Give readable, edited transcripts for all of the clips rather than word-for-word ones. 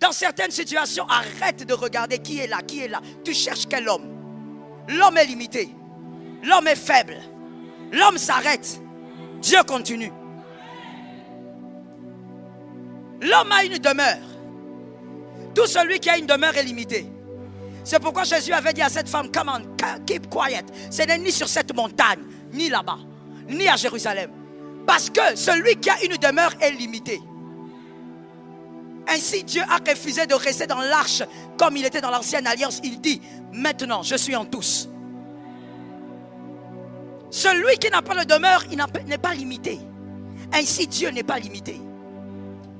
Dans certaines situations, arrête de regarder qui est là, qui est là. Tu cherches quel homme? L'homme est limité. L'homme est faible. L'homme s'arrête. Dieu continue. L'homme a une demeure. Tout celui qui a une demeure est limité. C'est pourquoi Jésus avait dit à cette femme, come on, keep quiet. Ce n'est ni sur cette montagne, ni là-bas, ni à Jérusalem. Parce que celui qui a une demeure est limité. Ainsi, Dieu a refusé de rester dans l'arche comme il était dans l'ancienne alliance. Il dit, maintenant, je suis en tous. Celui qui n'a pas de demeure, il n'est pas limité. Ainsi, Dieu n'est pas limité.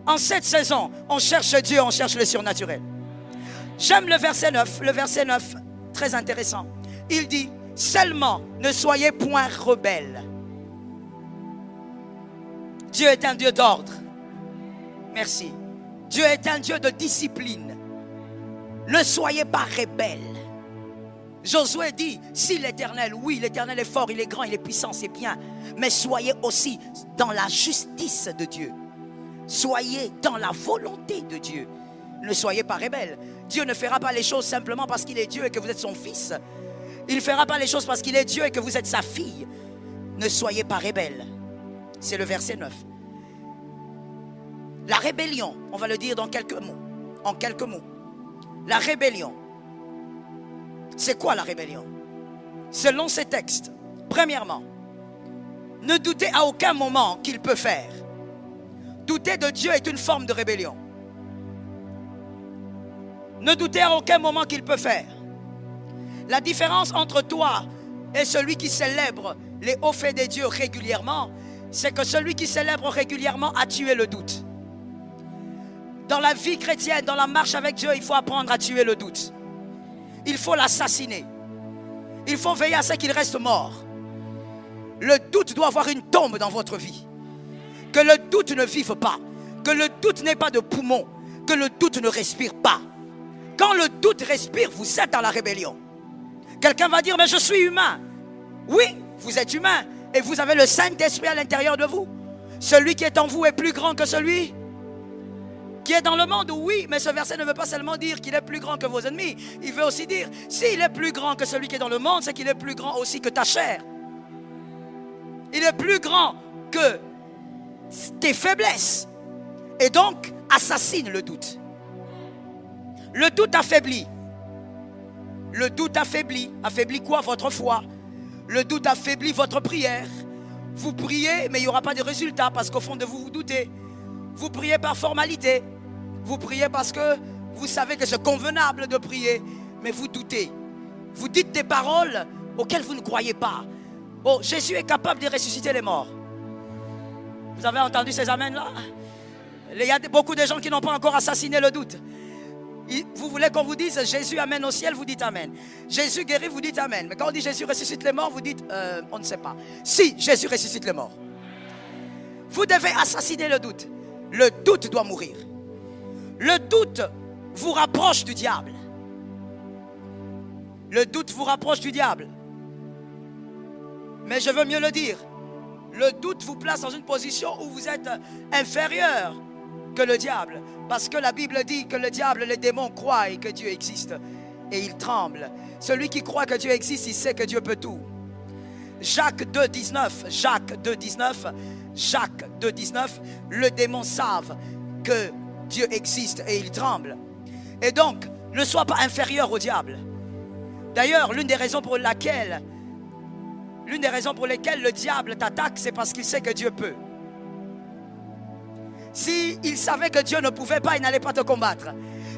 En cette saison, on cherche Dieu, on cherche le surnaturel. J'aime le verset 9. Le verset 9, très intéressant. Il dit, seulement ne soyez point rebelles. Dieu est un Dieu d'ordre. Merci. Dieu est un Dieu de discipline. Ne soyez pas rebelles. Josué dit, si l'Éternel, oui, l'Éternel est fort, il est grand, il est puissant, c'est bien. Mais soyez aussi dans la justice de Dieu. Soyez dans la volonté de Dieu. Ne soyez pas rebelles. Dieu ne fera pas les choses simplement parce qu'il est Dieu et que vous êtes son fils. Il ne fera pas les choses parce qu'il est Dieu et que vous êtes sa fille. Ne soyez pas rebelles. C'est le verset 9. La rébellion, on va le dire dans quelques mots. En quelques mots. La rébellion. C'est quoi la rébellion? Selon ces textes, premièrement, ne doutez à aucun moment qu'il peut faire. Douter de Dieu est une forme de rébellion. Ne doutez à aucun moment qu'il peut faire. La différence entre toi et celui qui célèbre les hauts faits de Dieu régulièrement, c'est que celui qui célèbre régulièrement a tué le doute. Dans la vie chrétienne, dans la marche avec Dieu, il faut apprendre à tuer le doute. Il faut l'assassiner. Il faut veiller à ce qu'il reste mort. Le doute doit avoir une tombe dans votre vie. Que le doute ne vive pas. Que le doute n'ait pas de poumon. Que le doute ne respire pas. Quand le doute respire, vous êtes dans la rébellion. Quelqu'un va dire, mais je suis humain. Oui, vous êtes humain. Et vous avez le Saint-Esprit à l'intérieur de vous. Celui qui est en vous est plus grand que celui qui est dans le monde. Oui, mais ce verset ne veut pas seulement dire qu'il est plus grand que vos ennemis. Il veut aussi dire, s'il est plus grand que celui qui est dans le monde, c'est qu'il est plus grand aussi que ta chair. Il est plus grand que tes faiblesses. Et donc, assassine le doute. Le doute affaiblit. Le doute affaiblit. Affaiblit quoi? Votre foi. Le doute affaiblit votre prière. Vous priez, mais il n'y aura pas de résultat parce qu'au fond de vous, vous doutez. Vous priez par formalité. Vous priez parce que vous savez que c'est convenable de prier, mais vous doutez. Vous dites des paroles auxquelles vous ne croyez pas. Oh, Jésus est capable de ressusciter les morts. Vous avez entendu ces amens-là? Il y a beaucoup de gens qui n'ont pas encore assassiné le doute. Vous voulez qu'on vous dise Jésus amène au ciel, vous dites amen. Jésus guérit, vous dites amen. Mais quand on dit Jésus ressuscite les morts, vous dites on ne sait pas. Si, Jésus ressuscite les morts. Vous devez assassiner le doute. Le doute doit mourir. Le doute vous rapproche du diable. Le doute vous rapproche du diable. Mais je veux mieux le dire. Le doute vous place dans une position où vous êtes inférieur que le diable. Parce que la Bible dit que le diable, les démons croient que Dieu existe. Et ils tremblent. Celui qui croit que Dieu existe, il sait que Dieu peut tout. Jacques 2,19. Jacques 2,19. Jacques 2,19. Le démon savent que Dieu existe et il tremble. Et donc, ne sois pas inférieur au diable. D'ailleurs, l'une des raisons pour lesquelles le diable t'attaque, c'est parce qu'il sait que Dieu peut. S'il savait que Dieu ne pouvait pas, il n'allait pas te combattre.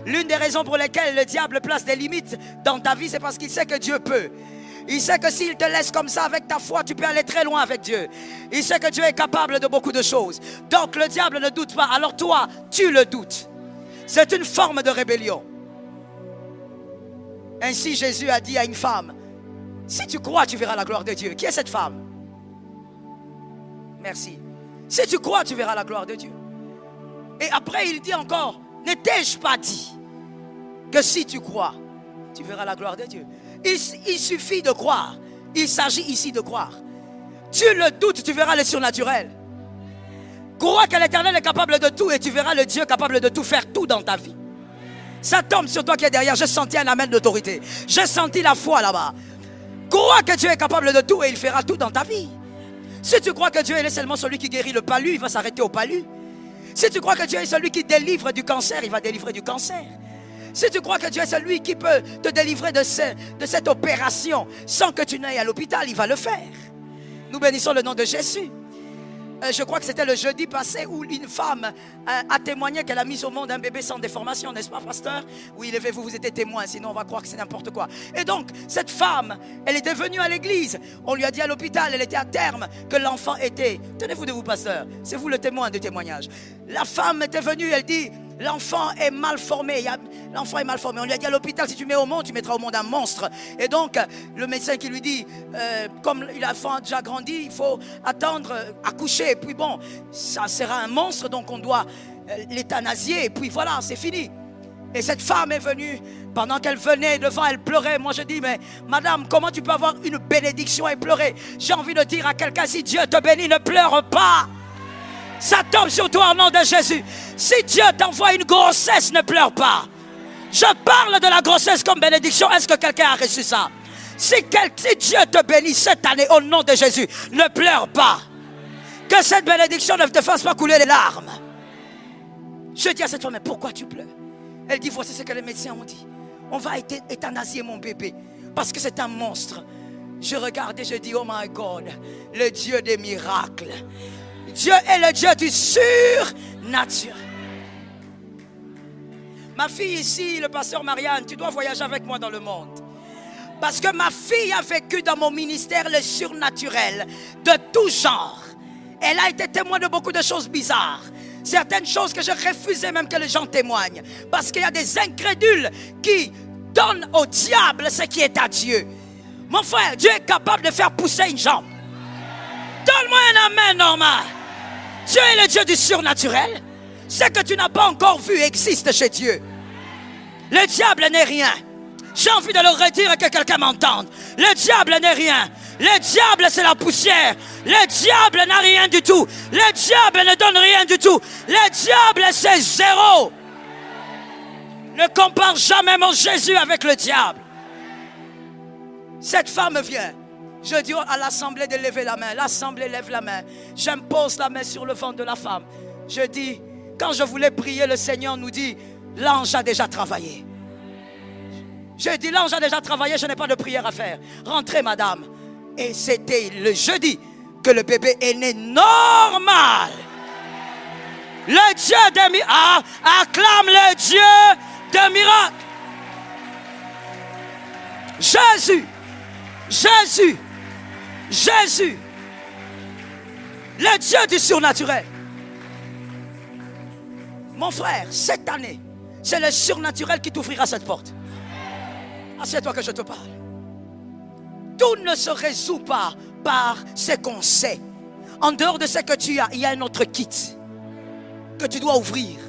L'une des raisons pour lesquelles le diable place des limites dans ta vie, c'est parce qu'il sait que Dieu peut. Il sait que s'il te laisse comme ça avec ta foi, tu peux aller très loin avec Dieu. Il sait que Dieu est capable de beaucoup de choses. Donc le diable ne doute pas. Alors toi, tu le doutes. C'est une forme de rébellion. Ainsi Jésus a dit à une femme, si tu crois, tu verras la gloire de Dieu. Qui est cette femme? Merci. Si tu crois, tu verras la gloire de Dieu. Et après il dit encore, ne t'ai-je pas dit que si tu crois, tu verras la gloire de Dieu. Il suffit de croire. Il s'agit ici de croire. Tu le doutes, tu verras le surnaturel. Crois que l'Éternel est capable de tout et tu verras le Dieu capable de tout faire tout dans ta vie. Ça tombe sur toi qui est derrière. J'ai senti un amen d'autorité. J'ai senti la foi là-bas. Crois que Dieu est capable de tout et il fera tout dans ta vie. Si tu crois que Dieu est seulement celui qui guérit le palu, il va s'arrêter au palu. Si tu crois que Dieu est celui qui délivre du cancer, il va délivrer du cancer. Si tu crois que Dieu est celui qui peut te délivrer de cette opération sans que tu n'ailles à l'hôpital, il va le faire. Nous bénissons le nom de Jésus. Je crois que c'était le jeudi passé où une femme a témoigné qu'elle a mis au monde un bébé sans déformation, n'est-ce pas, pasteur? Oui, levez-vous, vous étiez témoin, sinon on va croire que c'est n'importe quoi. Et donc, cette femme, elle était venue à l'église. On lui a dit à l'hôpital, elle était à terme, que l'enfant était... Tenez-vous de vous, pasteur, c'est vous le témoin du témoignage. La femme était venue, elle dit... L'enfant est mal formé. L'enfant est mal formé. On lui a dit à l'hôpital, si tu mets au monde, tu mettras au monde un monstre. Et donc, le médecin qui lui dit, comme l'enfant a déjà grandi, il faut attendre, accoucher. Et puis bon, ça sera un monstre, donc on doit l'euthanasier. Et puis voilà, c'est fini. Et cette femme est venue, pendant qu'elle venait devant, elle pleurait. Moi je dis, mais madame, comment tu peux avoir une bénédiction et pleurer? J'ai envie de dire à quelqu'un, si Dieu te bénit, ne pleure pas. Ça tombe sur toi au nom de Jésus. Si Dieu t'envoie une grossesse, ne pleure pas. Je parle de la grossesse comme bénédiction. Est-ce que quelqu'un a reçu ça? Si Dieu te bénit cette année au nom de Jésus, ne pleure pas. Que cette bénédiction ne te fasse pas couler les larmes. Je dis à cette femme, mais pourquoi tu pleures? Elle dit, voici ce que les médecins ont dit. On va euthanasier mon bébé parce que c'est un monstre. Je regarde et je dis, oh my God, le Dieu des miracles. Dieu est le Dieu du surnaturel. Ma fille ici, le pasteur Marianne, tu dois voyager avec moi dans le monde. Parce que ma fille a vécu dans mon ministère le surnaturel de tout genre. Elle a été témoin de beaucoup de choses bizarres. Certaines choses que je refusais même que les gens témoignent. Parce qu'il y a des incrédules qui donnent au diable ce qui est à Dieu. Mon frère, Dieu est capable de faire pousser une jambe. Donne-moi un amen normal. Dieu est le Dieu du surnaturel. Ce que tu n'as pas encore vu existe chez Dieu. Le diable n'est rien. J'ai envie de le redire et que quelqu'un m'entende. Le diable n'est rien. Le diable c'est la poussière. Le diable n'a rien du tout. Le diable ne donne rien du tout. Le diable c'est zéro. Ne compare jamais mon Jésus avec le diable. Cette femme vient. Je dis à l'assemblée de lever la main. L'assemblée lève la main. J'impose la main sur le ventre de la femme. Je dis, quand je voulais prier, le Seigneur nous dit, l'ange a déjà travaillé. Je dis, l'ange a déjà travaillé, je n'ai pas de prière à faire. Rentrez, madame. Et c'était le jeudi que le bébé est né normal. Le Dieu des miracles. Acclame le Dieu des miracles. Jésus. Jésus. Jésus, le Dieu du surnaturel. Mon frère, cette année, c'est le surnaturel qui t'ouvrira cette porte. Assieds-toi que je te parle. Tout ne se résout pas par ce qu'on sait. En dehors de ce que tu as, il y a un autre kit que tu dois ouvrir.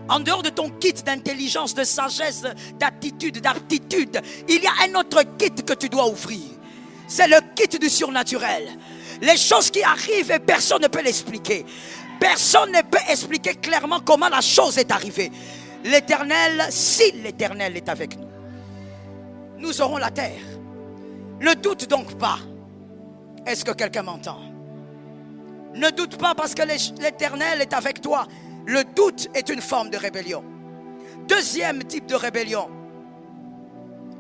En dehors de ton kit d'intelligence, de sagesse, d'attitude, d'aptitude, il y a un autre kit que tu dois ouvrir. C'est le kit du surnaturel. Les choses qui arrivent et personne ne peut l'expliquer. Personne ne peut expliquer clairement comment la chose est arrivée. L'Éternel, si l'Éternel est avec nous, nous aurons la terre. Ne doute donc pas. Est-ce que quelqu'un m'entend? Ne doute pas parce que l'Éternel est avec toi. Le doute est une forme de rébellion. Deuxième type de rébellion.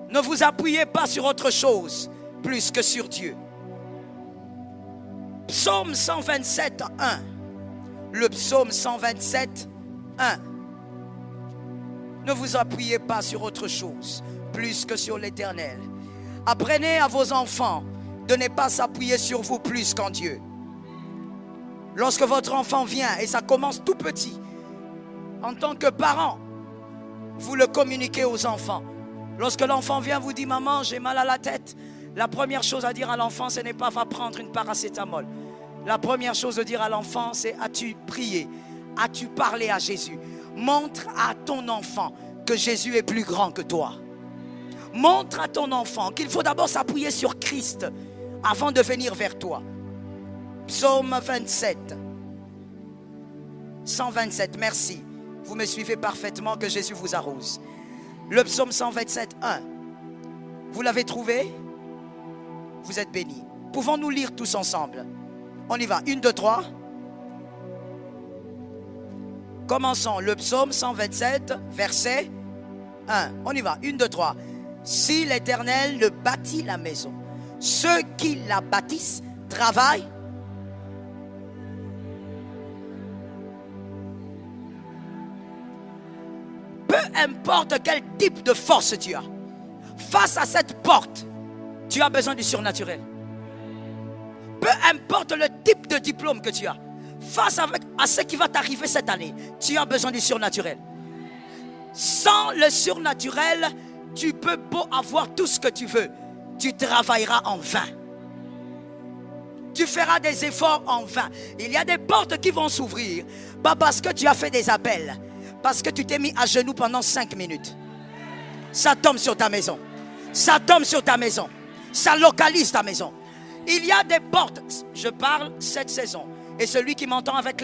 Ne vous appuyez pas sur autre chose plus que sur Dieu. Psaume 127, 1. Le psaume 127, 1. Ne vous appuyez pas sur autre chose plus que sur l'Éternel. Apprenez à vos enfants de ne pas s'appuyer sur vous plus qu'en Dieu. Lorsque votre enfant vient, et ça commence tout petit, en tant que parent, vous le communiquez aux enfants. Lorsque l'enfant vient, vous dit, maman, j'ai mal à la tête. La première chose à dire à l'enfant, ce n'est pas va prendre une paracétamol. La première chose à dire à l'enfant, c'est as-tu prié? As-tu parlé à Jésus? Montre à ton enfant que Jésus est plus grand que toi. Montre à ton enfant qu'il faut d'abord s'appuyer sur Christ avant de venir vers toi. Psaume 27. 127, merci. Vous me suivez parfaitement, que Jésus vous arrose. Le psaume 127, 1. Vous l'avez trouvé? Vous êtes bénis. Pouvons-nous lire tous ensemble? On y va. 1, 2, 3. Commençons. Le psaume 127, verset 1. On y va. 1, 2, 3. Si l'Éternel ne bâtit la maison, ceux qui la bâtissent travaillent. Peu importe quel type de force tu as, face à cette porte, tu as besoin du surnaturel. Peu importe le type de diplôme que tu as, face à ce qui va t'arriver cette année, tu as besoin du surnaturel. Sans le surnaturel, tu peux beau avoir tout ce que tu veux, tu travailleras en vain. Tu feras des efforts en vain. Il y a des portes qui vont s'ouvrir, pas parce que tu as fait des appels, parce que tu t'es mis à genoux pendant 5 minutes. Ça tombe sur ta maison. Ça tombe sur ta maison. Ça localise ta maison. Il y a des portes. Je parle cette saison. Et celui qui m'entend avec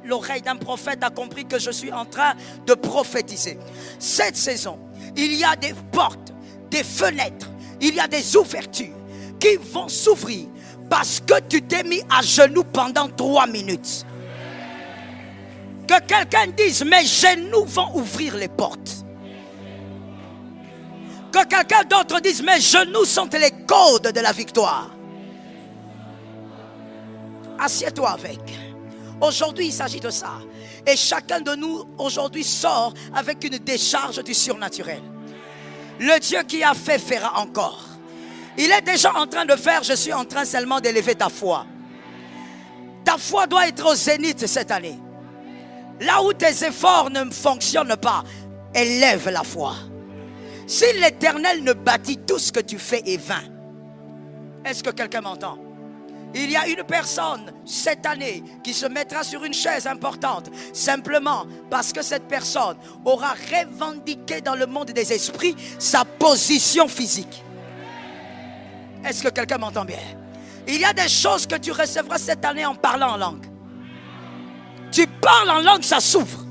l'oreille d'un prophète a compris que je suis en train de prophétiser. Cette saison, il y a des portes, des fenêtres, il y a des ouvertures qui vont s'ouvrir parce que tu t'es mis à genoux pendant 3 minutes. Que quelqu'un dise, mes genoux vont ouvrir les portes. Que quelqu'un d'autre dise, mes genoux sont les codes de la victoire. Assieds-toi avec. Aujourd'hui, il s'agit de ça. Et chacun de nous, aujourd'hui, sort avec une décharge du surnaturel. Le Dieu qui a fait, fera encore. Il est déjà en train de faire, je suis en train seulement d'élever ta foi. Ta foi doit être au zénith cette année. Là où tes efforts ne fonctionnent pas, élève la foi. Si l'Éternel ne bâtit, tout ce que tu fais est vain. Est-ce que quelqu'un m'entend? Il y a une personne cette année qui se mettra sur une chaise importante simplement parce que cette personne aura revendiqué dans le monde des esprits sa position physique. Est-ce que quelqu'un m'entend bien? Il y a des choses que tu recevras cette année en parlant en langue. Tu parles en langue, ça s'ouvre.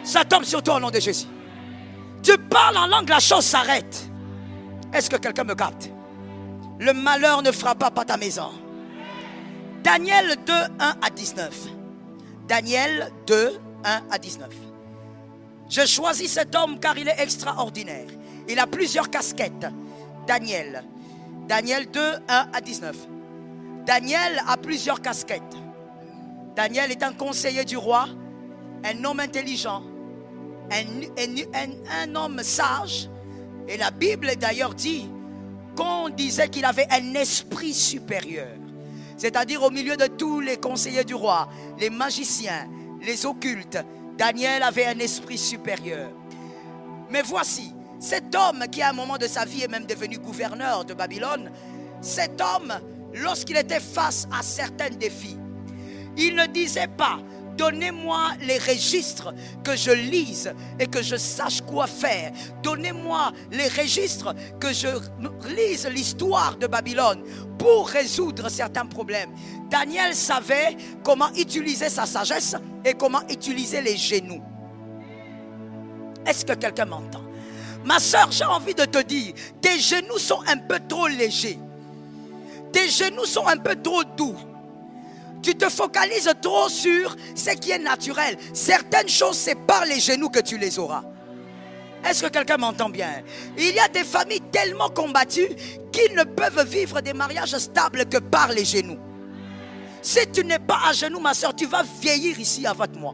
Ça tombe sur toi au nom de Jésus. Tu parles en langue, la chose s'arrête. Est-ce que quelqu'un me capte? Le malheur ne frappera pas ta maison. Daniel 2, 1 à 19. Daniel 2, 1 à 19. Je choisis cet homme car il est extraordinaire. Il a plusieurs casquettes. Daniel 2, 1 à 19. Daniel a plusieurs casquettes. Daniel est un conseiller du roi, un homme intelligent, un homme sage. Et la Bible d'ailleurs dit qu'on disait qu'il avait un esprit supérieur. C'est-à-dire au milieu de tous les conseillers du roi, les magiciens, les occultes, Daniel avait un esprit supérieur. Mais voici, cet homme qui à un moment de sa vie est même devenu gouverneur de Babylone, cet homme, lorsqu'il était face à certains défis, il ne disait pas, donnez-moi les registres que je lise et que je sache quoi faire. Donnez-moi les registres que je lise l'histoire de Babylone pour résoudre certains problèmes. Daniel savait comment utiliser sa sagesse et comment utiliser les genoux. Est-ce que quelqu'un m'entend? Ma soeur, j'ai envie de te dire, tes genoux sont un peu trop légers. Tes genoux sont un peu trop doux. Tu te focalises trop sur ce qui est naturel. Certaines choses, c'est par les genoux que tu les auras. Est-ce que quelqu'un m'entend bien? Il y a des familles tellement combattues qui ne peuvent vivre des mariages stables que par les genoux. Si tu n'es pas à genoux, ma soeur, tu vas vieillir ici avec moi.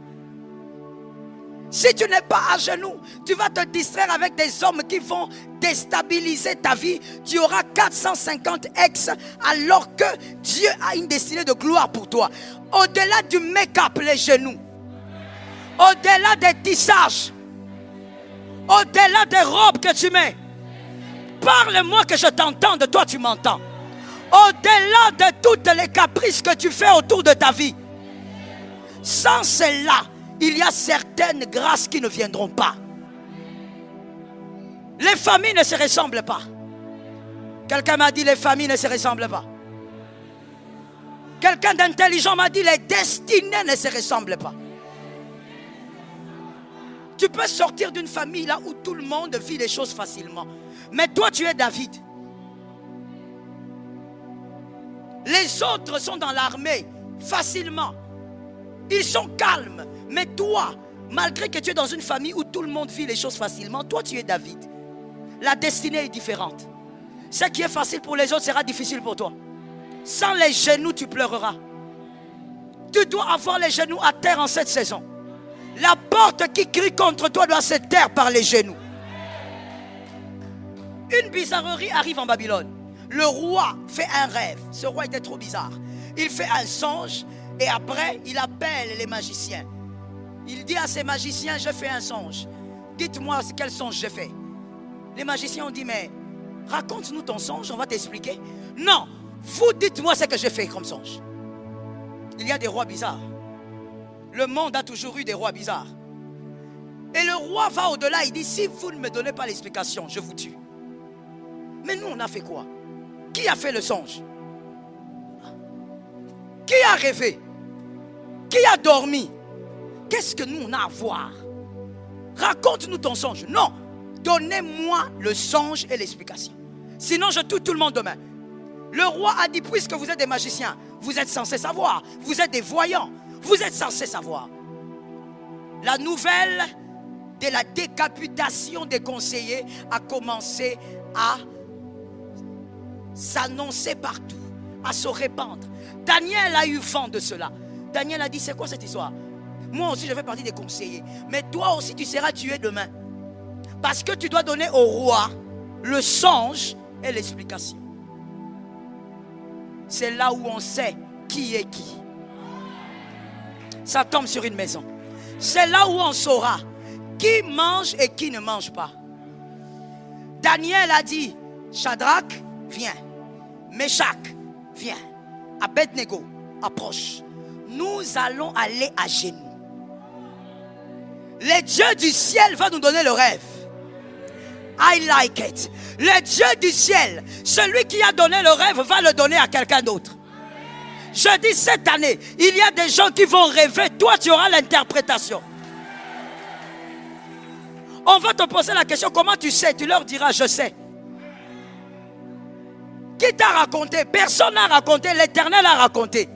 Si tu n'es pas à genoux, tu vas te distraire avec des hommes qui vont déstabiliser ta vie. Tu auras 450 ex alors que Dieu a une destinée de gloire pour toi. Au-delà du make-up, les genoux. Au-delà des tissages. Au-delà des robes que tu mets. Parle-moi que je t'entende, toi tu m'entends. Au-delà de toutes les caprices que tu fais autour de ta vie. Sans cela, il y a certaines grâces qui ne viendront pas. Les familles ne se ressemblent pas. Quelqu'un m'a dit les familles ne se ressemblent pas. Quelqu'un d'intelligent m'a dit les destinées ne se ressemblent pas. Tu peux sortir d'une famille là où tout le monde vit les choses facilement. Mais toi, tu es David. Les autres sont dans l'armée facilement. Ils sont calmes. Mais toi, malgré que tu es dans une famille où tout le monde vit les choses facilement, toi, tu es David. La destinée est différente. Ce qui est facile pour les autres sera difficile pour toi. Sans les genoux, tu pleureras. Tu dois avoir les genoux à terre en cette saison. La porte qui crie contre toi doit se taire par les genoux. Une bizarrerie arrive en Babylone. Le roi fait un rêve. Ce roi était trop bizarre. Il fait un songe et après, il appelle les magiciens. Il dit à ces magiciens, je fais un songe. Dites-moi quel songe j'ai fait. Les magiciens ont dit, mais raconte-nous ton songe, on va t'expliquer. Non, vous dites-moi ce que j'ai fait comme songe. Il y a des rois bizarres. Le monde a toujours eu des rois bizarres. Et le roi va au-delà, il dit, si vous ne me donnez pas l'explication, je vous tue. Mais nous, on a fait quoi? Qui a fait le songe? Qui a rêvé? Qui a dormi? Qu'est-ce que nous, on a à voir? Raconte-nous ton songe. Non, donnez-moi le songe et l'explication. Sinon, je tue tout le monde demain. Le roi a dit, puisque vous êtes des magiciens, vous êtes censés savoir. Vous êtes des voyants. Vous êtes censés savoir. La nouvelle de la décapitation des conseillers a commencé à s'annoncer partout, à se répandre. Daniel a eu vent de cela. Daniel a dit, c'est quoi cette histoire? Moi aussi je fais partie des conseillers. Mais toi aussi tu seras tué demain. Parce que tu dois donner au roi le songe et l'explication. C'est là où on sait qui est qui. Ça tombe sur une maison. C'est là où on saura qui mange et qui ne mange pas. Daniel a dit, Shadrach, viens. Meshach, viens. Abednego, approche. Nous allons aller à genoux. Le Dieu du ciel va nous donner le rêve. I like it. Le Dieu du ciel, celui qui a donné le rêve, va le donner à quelqu'un d'autre. Je dis cette année, il y a des gens qui vont rêver, toi tu auras l'interprétation. On va te poser la question, comment tu sais? Tu leur diras, je sais. Qui t'a raconté? Personne n'a raconté, l'Éternel a raconté.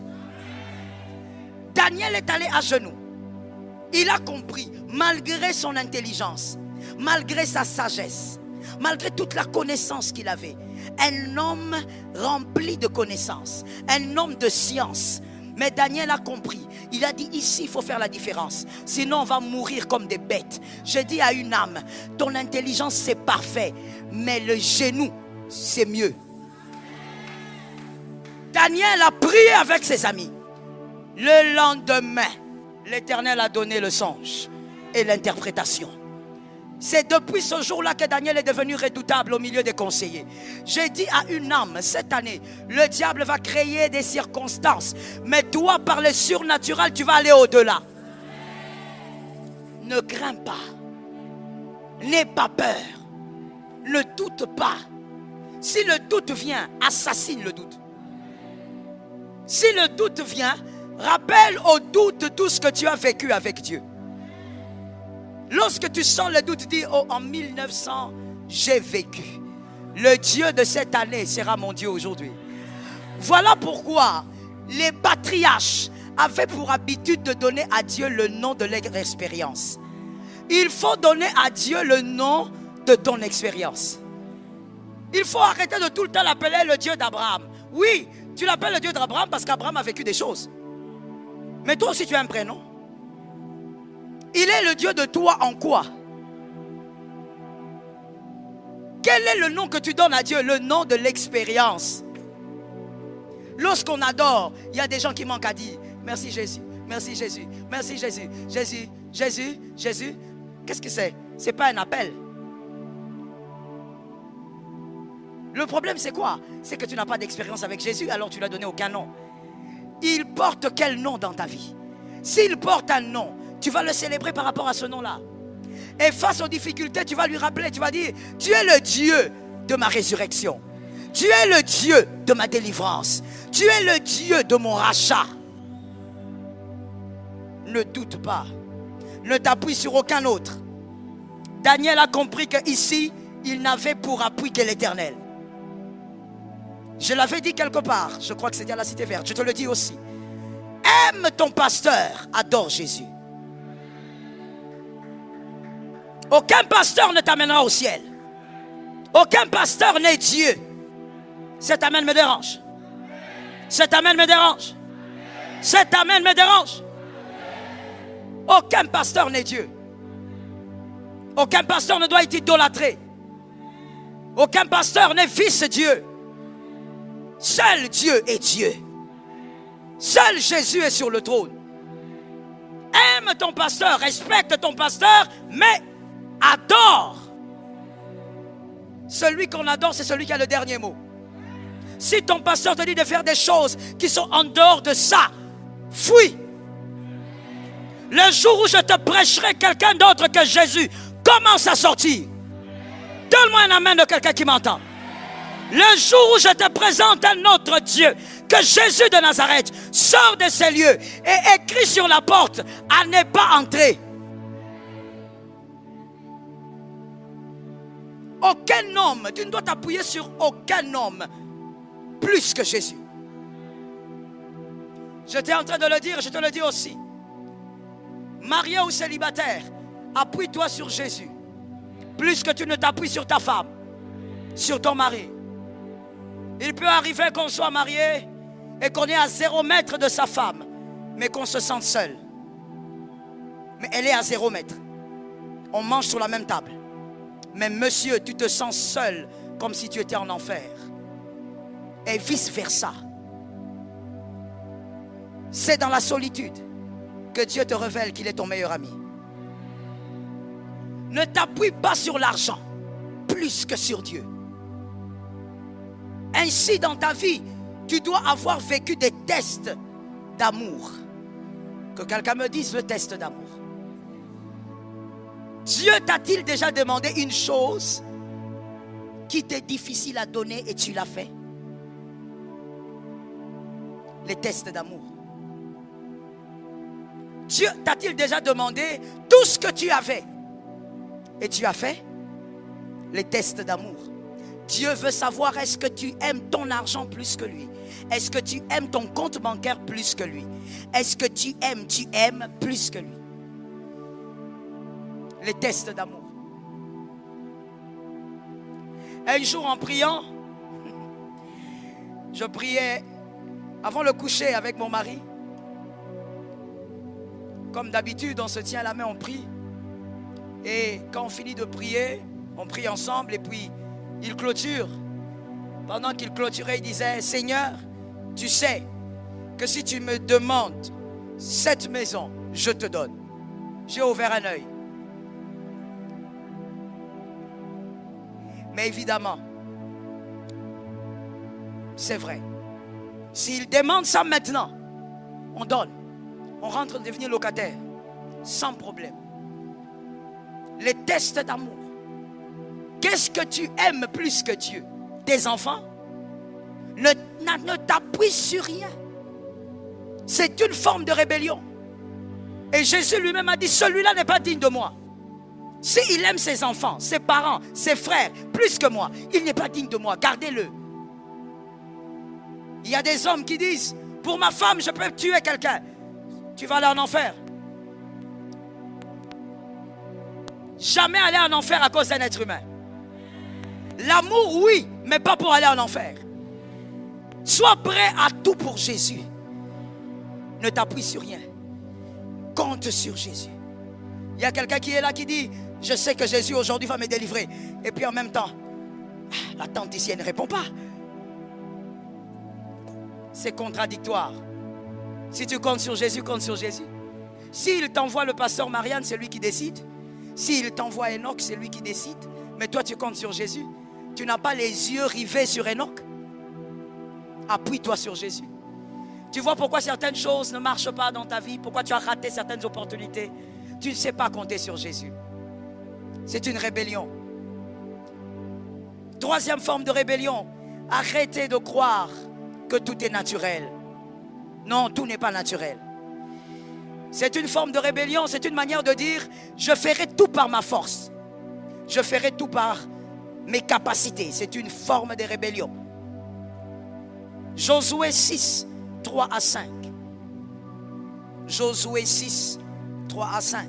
Daniel est allé à genoux. Il a compris, malgré son intelligence, malgré sa sagesse, malgré toute la connaissance qu'il avait, un homme rempli de connaissances, un homme de science. Mais Daniel a compris. Il a dit, ici il faut faire la différence, sinon on va mourir comme des bêtes. Je dis à une âme, ton intelligence c'est parfait, mais le genou c'est mieux. Daniel a prié avec ses amis. Le lendemain, l'Éternel a donné le songe et l'interprétation. C'est depuis ce jour-là que Daniel est devenu redoutable au milieu des conseillers. J'ai dit à une âme, cette année, le diable va créer des circonstances. Mais toi, par le surnaturel, tu vas aller au-delà. Ne crains pas. N'aie pas peur. Ne doute pas. Si le doute vient, assassine le doute. Si le doute vient, rappelle au doute tout ce que tu as vécu avec Dieu. Lorsque tu sens le doute, dis, oh, en 1900, j'ai vécu. Le Dieu de cette année sera mon Dieu aujourd'hui. Voilà pourquoi les patriarches avaient pour habitude de donner à Dieu le nom de leur expérience. Il faut donner à Dieu le nom de ton expérience. Il faut arrêter de tout le temps l'appeler le Dieu d'Abraham. Oui, tu l'appelles le Dieu d'Abraham parce qu'Abraham a vécu des choses. Mais toi aussi tu as un prénom. Il est le Dieu de toi en quoi? Quel est le nom que tu donnes à Dieu? Le nom de l'expérience. Lorsqu'on adore, il y a des gens qui manquent à dire merci Jésus, merci Jésus, merci Jésus, Jésus, Jésus, Jésus. Qu'est-ce que c'est? Ce n'est pas un appel. Le problème c'est quoi? C'est que tu n'as pas d'expérience avec Jésus, alors tu ne lui as donné aucun nom. Il porte quel nom dans ta vie? S'il porte un nom, tu vas le célébrer par rapport à ce nom-là. Et face aux difficultés, tu vas lui rappeler, tu vas dire, tu es le Dieu de ma résurrection. Tu es le Dieu de ma délivrance. Tu es le Dieu de mon rachat. Ne doute pas. Ne t'appuie sur aucun autre. Daniel a compris qu'ici, il n'avait pour appui que l'Éternel. Je l'avais dit quelque part, je crois que c'était à la Cité Verte, je te le dis aussi. Aime ton pasteur, adore Jésus. Aucun pasteur ne t'amènera au ciel. Aucun pasteur n'est Dieu. Cet amen me dérange. Cet amen me dérange. Cet amen me dérange. Aucun pasteur n'est Dieu. Aucun pasteur ne doit être idolâtré. Aucun pasteur n'est fils Dieu. Seul Dieu est Dieu. Seul Jésus est sur le trône. Aime ton pasteur, respecte ton pasteur, mais adore. Celui qu'on adore, c'est celui qui a le dernier mot. Si ton pasteur te dit de faire des choses qui sont en dehors de ça, fuis. Le jour où je te prêcherai quelqu'un d'autre que Jésus, commence à sortir. Donne-moi un amen de quelqu'un qui m'entend. Le jour où je te présente un autre Dieu, que Jésus de Nazareth, sort de ces lieux et écrit sur la porte à ne pas entrer. Aucun homme, tu ne dois t'appuyer sur aucun homme plus que Jésus. J'étais en train de le dire, je te le dis aussi. Marié ou célibataire, appuie-toi sur Jésus. Plus que tu ne t'appuies sur ta femme, sur ton mari. Il peut arriver qu'on soit marié et qu'on est à 0 mètre de sa femme, mais qu'on se sente seul. Mais elle est à 0 mètre. On mange sur la même table. Mais monsieur, tu te sens seul comme si tu étais en enfer. Et vice versa. C'est dans la solitude que Dieu te révèle qu'il est ton meilleur ami. Ne t'appuie pas sur l'argent plus que sur Dieu. Ainsi dans ta vie, tu dois avoir vécu des tests d'amour. Que quelqu'un me dise le test d'amour. Dieu t'a-t-il déjà demandé une chose qui était difficile à donner et tu l'as fait? Les tests d'amour. Dieu t'a-t-il déjà demandé tout ce que tu avais et tu as fait? Les tests d'amour. Dieu veut savoir, est-ce que tu aimes ton argent plus que lui? Est-ce que tu aimes ton compte bancaire plus que lui? Est-ce que tu aimes plus que lui? Les tests d'amour. Un jour en priant, je priais avant le coucher avec mon mari. Comme d'habitude, on se tient la main, on prie. Et quand on finit de prier, on prie ensemble et puis il clôture. Pendant qu'il clôturait, il disait, Seigneur, tu sais que si tu me demandes cette maison, je te donne. J'ai ouvert un œil. Mais évidemment, c'est vrai. S'il demande ça maintenant, on donne. On rentre devenir locataire, sans problème. Les tests d'amour. Qu'est-ce que tu aimes plus que Dieu? Tes enfants? Ne t'appuie sur rien. C'est une forme de rébellion. Et Jésus lui-même a dit, celui-là n'est pas digne de moi. S'il aime ses enfants, ses parents, ses frères, plus que moi, il n'est pas digne de moi. Gardez-le. Il y a des hommes qui disent, pour ma femme, je peux tuer quelqu'un. Tu vas aller en enfer. Jamais aller en enfer à cause d'un être humain. L'amour, oui, mais pas pour aller en enfer. Sois prêt à tout pour Jésus. Ne t'appuie sur rien. Compte sur Jésus. Il y a quelqu'un qui est là qui dit, je sais que Jésus aujourd'hui va me délivrer. Et puis en même temps, la tante ici, elle ne répond pas. C'est contradictoire. Si tu comptes sur Jésus, compte sur Jésus. S'il t'envoie le pasteur Marianne, c'est lui qui décide. S'il t'envoie Enoch, c'est lui qui décide. Mais toi, tu comptes sur Jésus. Tu n'as pas les yeux rivés sur Enoch. Appuie-toi sur Jésus. Tu vois pourquoi certaines choses ne marchent pas dans ta vie? Pourquoi tu as raté certaines opportunités? Tu ne sais pas compter sur Jésus. C'est une rébellion. Troisième forme de rébellion. Arrêtez de croire que tout est naturel. Non, tout n'est pas naturel. C'est une forme de rébellion, c'est une manière de dire, je ferai tout par ma force. Je ferai tout par mes capacités. C'est une forme de rébellion. Josué 6, 3 à 5. Josué 6, 3 à 5.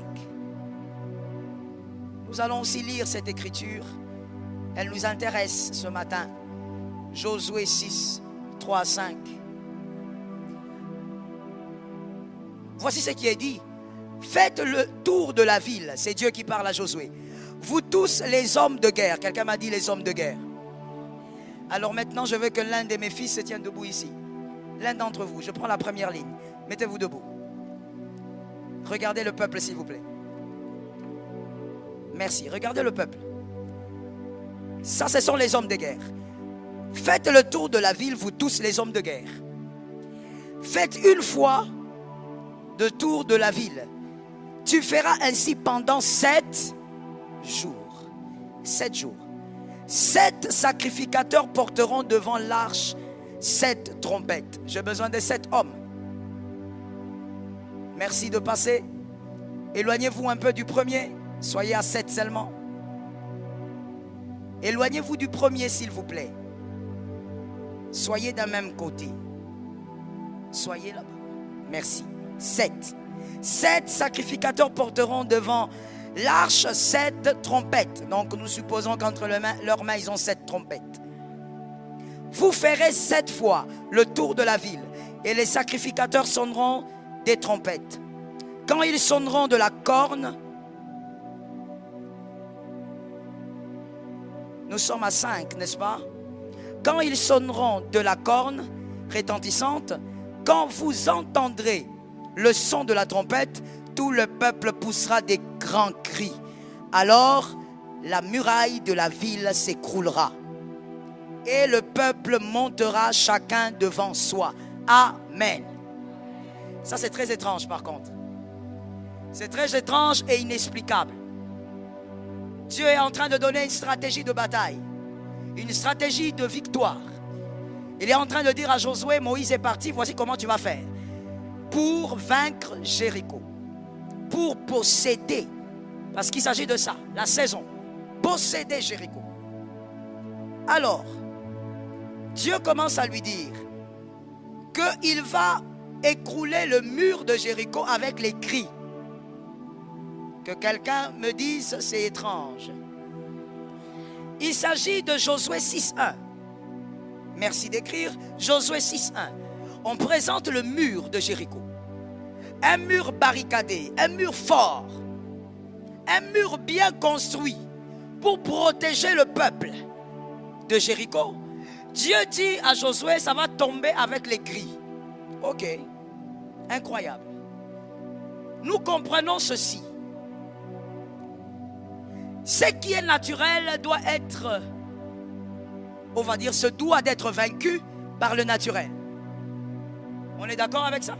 Nous allons aussi lire cette écriture. Elle nous intéresse ce matin. Josué 6, 3 à 5. Voici ce qui est dit. Faites le tour de la ville. C'est Dieu qui parle à Josué. Vous tous les hommes de guerre. Quelqu'un m'a dit les hommes de guerre. Alors maintenant, je veux que l'un de mes fils se tienne debout ici. L'un d'entre vous. Je prends la première ligne. Mettez-vous debout. Regardez le peuple, s'il vous plaît. Merci. Regardez le peuple. Ça, ce sont les hommes de guerre. Faites le tour de la ville, vous tous les hommes de guerre. Faites une fois le tour de la ville. Tu feras ainsi pendant 7 jours. 7 jours. 7 sacrificateurs porteront devant l'arche 7 trompettes. J'ai besoin de 7 hommes. Merci de passer. Éloignez-vous un peu du premier. Soyez à 7 seulement. Éloignez-vous du premier, s'il vous plaît. Soyez d'un même côté. Soyez là-bas. Merci. 7. 7 sacrificateurs porteront devant l'arche 7 trompettes. Donc nous supposons qu'entre leurs mains, ils ont 7 trompettes. Vous ferez 7 fois le tour de la ville. Et les sacrificateurs sonneront des trompettes. Quand ils sonneront de la corne, nous sommes à 5, n'est-ce pas? Quand ils sonneront de la corne retentissante, quand vous entendrez le son de la trompette, tout le peuple poussera des grands cris. Alors, la muraille de la ville s'écroulera. Et le peuple montera chacun devant soi. Amen. Ça, c'est très étrange par contre. C'est très étrange et inexplicable. Dieu est en train de donner une stratégie de bataille. Une stratégie de victoire. Il est en train de dire à Josué, Moïse est parti, voici comment tu vas faire. Pour vaincre Jéricho. Pour posséder. Parce qu'il s'agit de ça, la saison. Posséder Jéricho. Alors, Dieu commence à lui dire qu'il va écrouler le mur de Jéricho avec les cris. Que quelqu'un me dise, c'est étrange. Il s'agit de Josué 6.1. Merci d'écrire Josué 6.1. On présente le mur de Jéricho. Un mur barricadé, un mur fort, un mur bien construit pour protéger le peuple de Jéricho. Dieu dit à Josué, ça va tomber avec les cris. Ok, incroyable. Nous comprenons ceci. Ce qui est naturel doit être, on va dire, se doit d'être vaincu par le naturel. On est d'accord avec ça?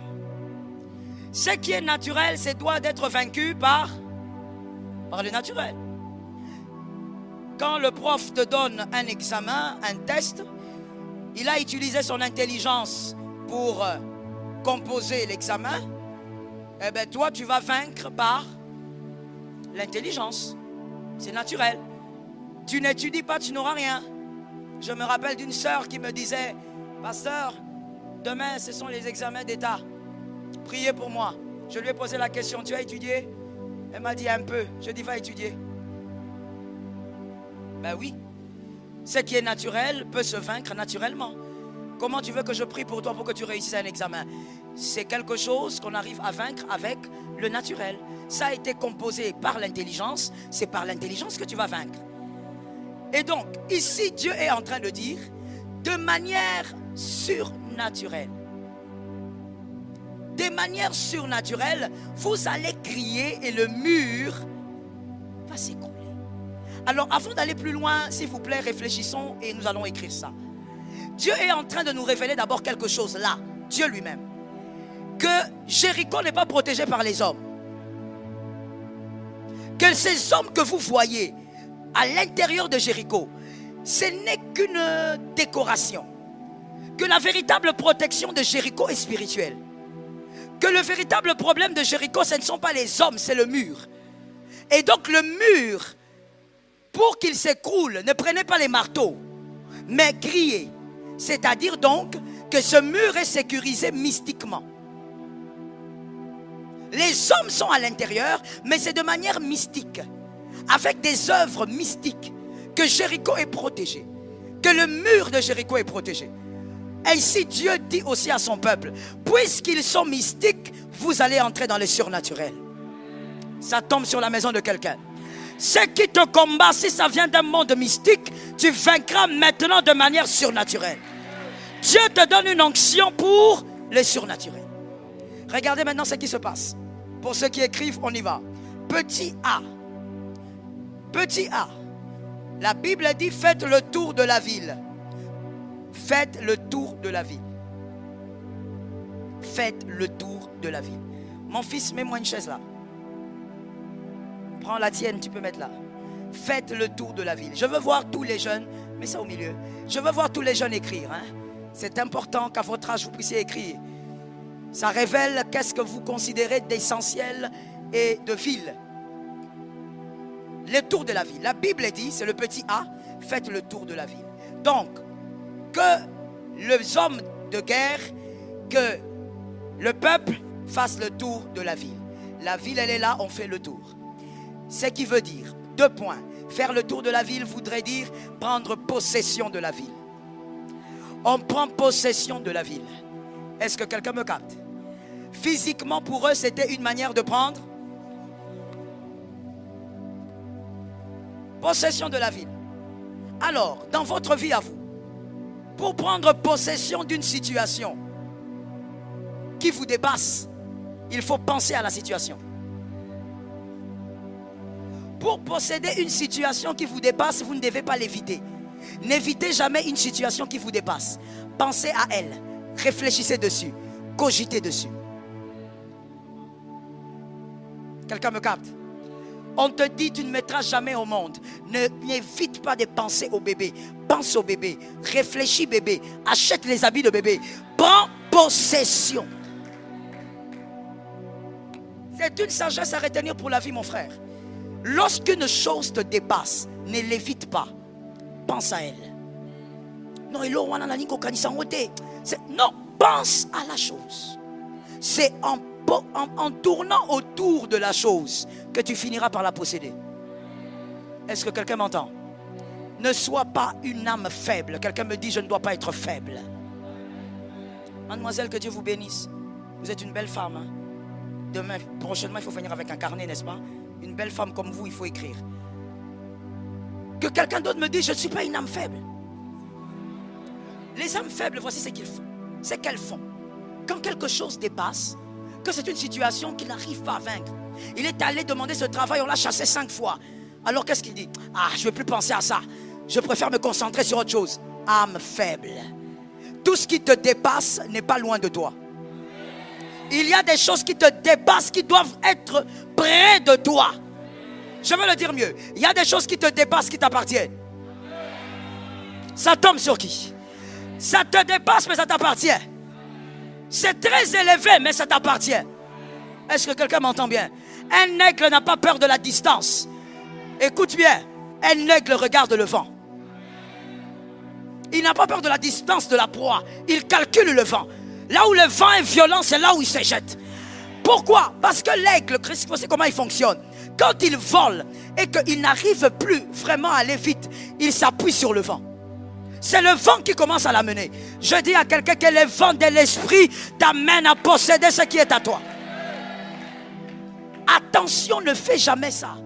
Ce qui est naturel, c'est doit d'être vaincu par le naturel. Quand le prof te donne un examen, un test, il a utilisé son intelligence pour composer l'examen. Eh bien, toi, tu vas vaincre par l'intelligence. C'est naturel. Tu n'étudies pas, tu n'auras rien. Je me rappelle d'une sœur qui me disait, pasteur, demain ce sont les examens d'État. Priez pour moi. Je lui ai posé la question, tu as étudié? Elle m'a dit un peu. Je dis, va étudier. Ben oui. Ce qui est naturel peut se vaincre naturellement. Comment tu veux que je prie pour toi pour que tu réussisses un examen? C'est quelque chose qu'on arrive à vaincre avec le naturel. Ça a été composé par l'intelligence. C'est par l'intelligence que tu vas vaincre. Et donc, ici, Dieu est en train de dire, de manière surnaturelle. De manière surnaturelle, vous allez crier et le mur va s'écrouler. Alors, avant d'aller plus loin, s'il vous plaît, réfléchissons et nous allons écrire ça. Dieu est en train de nous révéler d'abord quelque chose là, Dieu lui-même. Que Jéricho n'est pas protégé par les hommes. Que ces hommes que vous voyez à l'intérieur de Jéricho, ce n'est qu'une décoration. Que la véritable protection de Jéricho est spirituelle. Que le véritable problème de Jéricho, ce ne sont pas les hommes, c'est le mur. Et donc le mur, pour qu'il s'écroule, ne prenez pas les marteaux, mais criez. C'est-à-dire donc que ce mur est sécurisé mystiquement. Les hommes sont à l'intérieur, mais c'est de manière mystique, avec des œuvres mystiques, que Jéricho est protégé, que le mur de Jéricho est protégé. Ainsi Dieu dit aussi à son peuple, puisqu'ils sont mystiques, vous allez entrer dans le surnaturel. Ça tombe sur la maison de quelqu'un. Ce qui te combat, si ça vient d'un monde mystique, tu vaincras maintenant de manière surnaturelle. Dieu te donne une onction pour le surnaturel. Regardez maintenant ce qui se passe. Pour ceux qui écrivent, on y va. Petit a. Petit a. La Bible dit, faites le tour de la ville. Faites le tour de la ville. Faites le tour de la ville. Mon fils, mets-moi une chaise là. Prends la tienne, tu peux mettre là. Faites le tour de la ville. Je veux voir tous les jeunes, mets ça au milieu. Je veux voir tous les jeunes écrire. C'est important qu'à votre âge, vous puissiez écrire. Ça révèle qu'est-ce que vous considérez d'essentiel et de ville. Le tour de la ville. La Bible dit, c'est le petit A, faites le tour de la ville. Donc, que les hommes de guerre, que le peuple fasse le tour de la ville. La ville, elle est là, on fait le tour. Ce qui veut dire, 2 points. Faire le tour de la ville voudrait dire prendre possession de la ville. On prend possession de la ville. Est-ce que quelqu'un me capte? Physiquement, pour eux, c'était une manière de prendre possession de la ville. Alors, dans votre vie à vous, pour prendre possession d'une situation qui vous dépasse, il faut penser à la situation. Pour posséder une situation qui vous dépasse, vous ne devez pas l'éviter. N'évitez jamais une situation qui vous dépasse. Pensez à elle, réfléchissez dessus, cogitez dessus. Quelqu'un me capte? On te dit, tu ne mettras jamais au monde. N'évite pas de penser au bébé. Pense au bébé. Réfléchis bébé. Achète les habits de bébé. Prends possession. C'est une sagesse à retenir pour la vie, mon frère. Lorsqu'une chose te dépasse, ne l'évite pas. Pense à elle. Non, pense à la chose. C'est en tournant autour de la chose que tu finiras par la posséder. Est-ce que quelqu'un m'entend? Ne sois pas une âme faible. Quelqu'un me dit, je ne dois pas être faible. Mademoiselle, que Dieu vous bénisse. Vous êtes une belle femme. Demain, prochainement, il faut venir avec un carnet, n'est-ce pas? Une belle femme comme vous, il faut écrire. Que quelqu'un d'autre me dise, je ne suis pas une âme faible. Les âmes faibles, voici ce qu'ils font. C'est qu'elles font. Quand quelque chose dépasse, que c'est une situation qu'il n'arrive pas à vaincre. Il est allé demander ce travail, on l'a chassé 5 fois. Alors qu'est-ce qu'il dit? Ah, je ne vais plus penser à ça. Je préfère me concentrer sur autre chose. Âme faible. Tout ce qui te dépasse n'est pas loin de toi. Il y a des choses qui te dépassent, qui doivent être près de toi. Je veux le dire mieux. Il y a des choses qui te dépassent, qui t'appartiennent. Ça tombe sur qui? Ça te dépasse, mais ça t'appartient. C'est très élevé, mais ça t'appartient. Est-ce que quelqu'un m'entend bien? Un aigle n'a pas peur de la distance. Écoute bien, un aigle regarde le vent. Il n'a pas peur de la distance de la proie. Il calcule le vent. Là où le vent est violent, c'est là où il se jette. Pourquoi? Parce que l'aigle, Christ, vous savez comment il fonctionne. Quand il vole et qu'il n'arrive plus vraiment à aller vite, il s'appuie sur le vent. C'est le vent qui commence à l'amener. Je dis à quelqu'un que le vent de l'esprit t'amène à posséder ce qui est à toi. Attention, ne fais jamais ça.